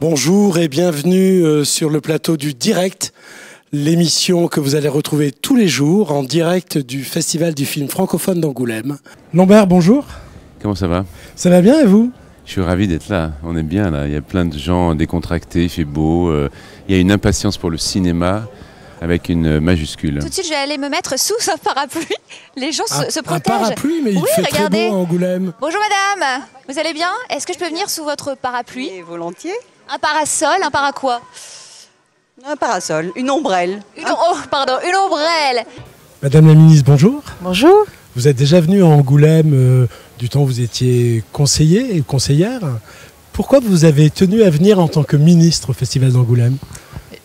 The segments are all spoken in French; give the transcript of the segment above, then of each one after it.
Bonjour et bienvenue sur le plateau du Direct, l'émission que vous allez retrouver tous les jours en direct du Festival du film francophone d'Angoulême. Lambert, bonjour. Comment ça va? Ça va bien et vous? Je suis ravi d'être là, on est bien là, il y a plein de gens décontractés, il fait beau, il y a une impatience pour le cinéma avec une majuscule. Tout de suite je vais aller me mettre sous un parapluie, les gens se protègent. Un parapluie, mais il fait regardez. très beau à Angoulême. Bonjour madame, vous allez bien? Est-ce que je peux venir sous votre parapluie? Et volontiers. Un parasol, un para quoi? Un parasol, une ombrelle. Une ombrelle. Madame la ministre, bonjour. Bonjour. Vous êtes déjà venue à Angoulême du temps où vous étiez conseiller et conseillère. Pourquoi vous avez tenu à venir en tant que ministre au Festival d'Angoulême?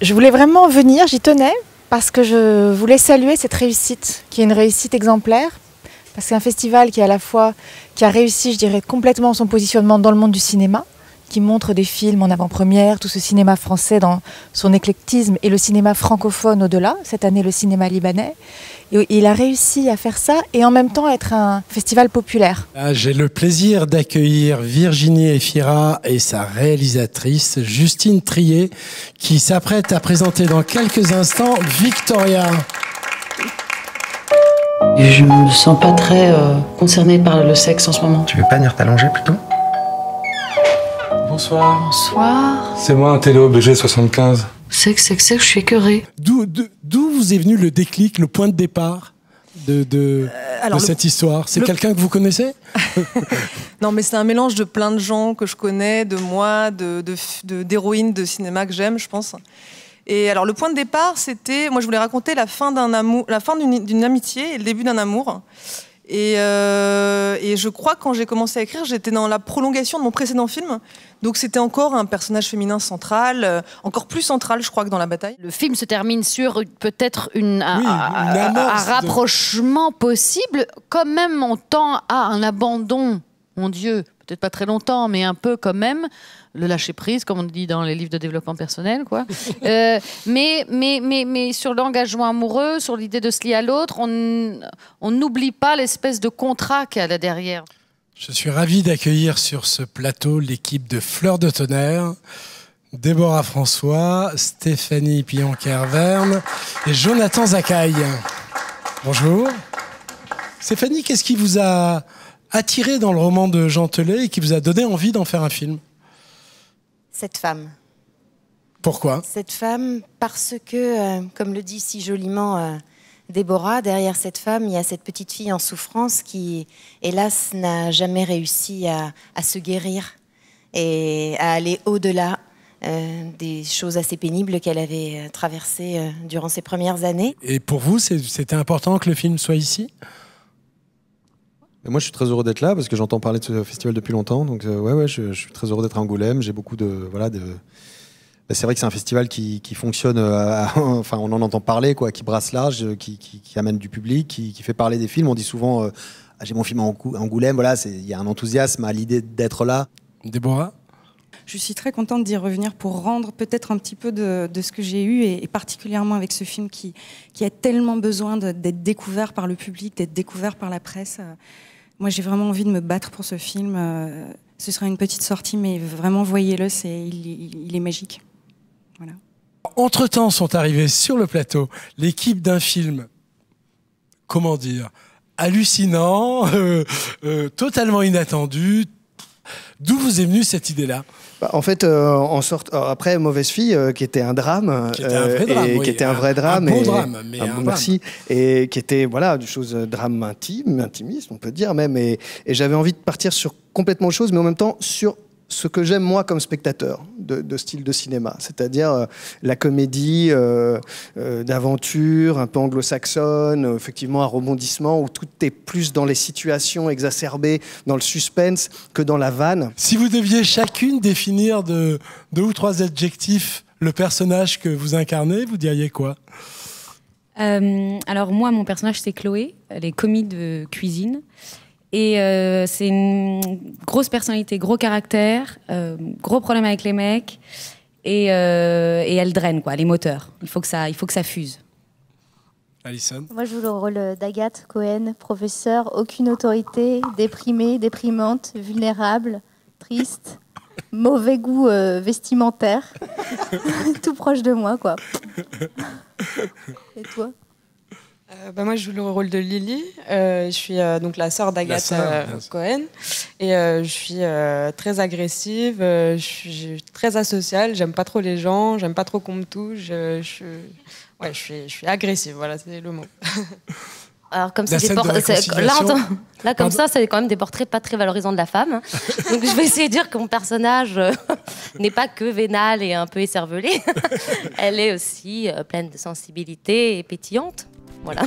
Je voulais vraiment venir, j'y tenais, parce que je voulais saluer cette réussite, qui est une réussite exemplaire. Parce que c'est un festival qui, à la fois, qui a réussi, je dirais, complètement son positionnement dans le monde du cinéma, qui montre des films en avant-première, tout ce cinéma français dans son éclectisme et le cinéma francophone au-delà, cette année le cinéma libanais. Et il a réussi à faire ça et en même temps être un festival populaire. J'ai le plaisir d'accueillir Virginie Efira et sa réalisatrice Justine Trier qui s'apprête à présenter dans quelques instants Victoria. Et je me sens pas très concernée par le sexe en ce moment. Tu veux pas venir t'allonger plutôt? Bonsoir. Bonsoir. C'est moi, un télo BG75. Sexe, je suis écœurée. D'où vous est venu le déclic, le point de départ de cette histoire? C'est quelqu'un que vous connaissez? Non, mais c'est un mélange de plein de gens que je connais, de moi, d'héroïnes de cinéma que j'aime, je pense. Et alors, le point de départ, c'était... Moi, je voulais raconter la fin d'un amour, la fin d'une amitié et le début d'un amour. Et je crois que quand j'ai commencé à écrire, j'étais dans la prolongation de mon précédent film. Donc c'était encore un personnage féminin central, encore plus central, je crois, que dans La Bataille. Le film se termine sur peut-être un rapprochement possible. Quand même, on tend à un abandon, mon Dieu, peut-être pas très longtemps, mais un peu quand même. Le lâcher-prise, comme on dit dans les livres de développement personnel, quoi. Mais sur l'engagement amoureux, sur l'idée de se lier à l'autre, on n'oublie pas l'espèce de contrat qu'il y a là derrière. Je suis ravi d'accueillir sur ce plateau l'équipe de Fleur de Tonnerre, Déborah François, Stéphanie Pillon-Kerverne et Jonathan Zakaï. Bonjour. Stéphanie, qu'est-ce qui vous a attiré dans le roman de Jean Telet et qui vous a donné envie d'en faire un film? Cette femme. Pourquoi? Cette femme, parce que, comme le dit si joliment Déborah, derrière cette femme, il y a cette petite fille en souffrance qui, hélas, n'a jamais réussi à se guérir et à aller au-delà des choses assez pénibles qu'elle avait traversées durant ses premières années. Et pour vous, c'était important que le film soit ici? Et moi, je suis très heureux d'être là parce que j'entends parler de ce festival depuis longtemps. Donc, je suis très heureux d'être à Angoulême. J'ai beaucoup de... C'est vrai que c'est un festival qui fonctionne, enfin on en entend parler, quoi, qui brasse large, qui amène du public, qui fait parler des films. On dit souvent, j'ai mon film à Angoulême, voilà, il y a un enthousiasme à l'idée d'être là. Déborah? Je suis très contente d'y revenir pour rendre peut-être un petit peu de ce que j'ai eu, et particulièrement avec ce film qui a tellement besoin d'être découvert par le public, d'être découvert par la presse. Moi j'ai vraiment envie de me battre pour ce film. Ce sera une petite sortie, mais vraiment voyez-le, il est magique. Voilà. Entre-temps sont arrivés sur le plateau l'équipe d'un film, comment dire, hallucinant, totalement inattendu. D'où vous est venue cette idée-là? En fait, après Mauvaise Fille, qui était un drame, qui était un vrai drame, un beau drame, merci, et qui était voilà une chose drame intimiste, on peut dire même, et j'avais envie de partir sur complètement autre chose, mais en même temps sur ce que j'aime moi comme spectateur de style de cinéma, c'est-à-dire la comédie d'aventure, un peu anglo-saxonne, effectivement un rebondissement où tout est plus dans les situations exacerbées, dans le suspense que dans la vanne. Si vous deviez chacune définir de 2 ou 3 adjectifs le personnage que vous incarnez, vous diriez quoi? Alors moi, mon personnage c'est Chloé, elle est commis de cuisine. Et c'est une grosse personnalité, gros caractère, gros problème avec les mecs, et elle draine quoi, les moteurs. Il faut que ça fuse. Alison? Moi, je joue le rôle d'Agathe Cohen, professeure, aucune autorité, déprimée, déprimante, vulnérable, triste, Mauvais goût vestimentaire. Tout proche de moi, quoi. Et toi? Moi, je joue le rôle de Lily. Je suis donc la sœur d'Agathe Cohen. Et je suis très agressive, je suis très asociale, j'aime pas trop les gens, j'aime pas trop qu'on me touche. Je suis agressive, voilà, c'est le mot. Alors comme ça, là comme ça, c'est quand même des portraits pas très valorisants de la femme. Donc je vais essayer de dire que mon personnage n'est pas que vénale et un peu écervelée. Elle est aussi pleine de sensibilité et pétillante. Voilà.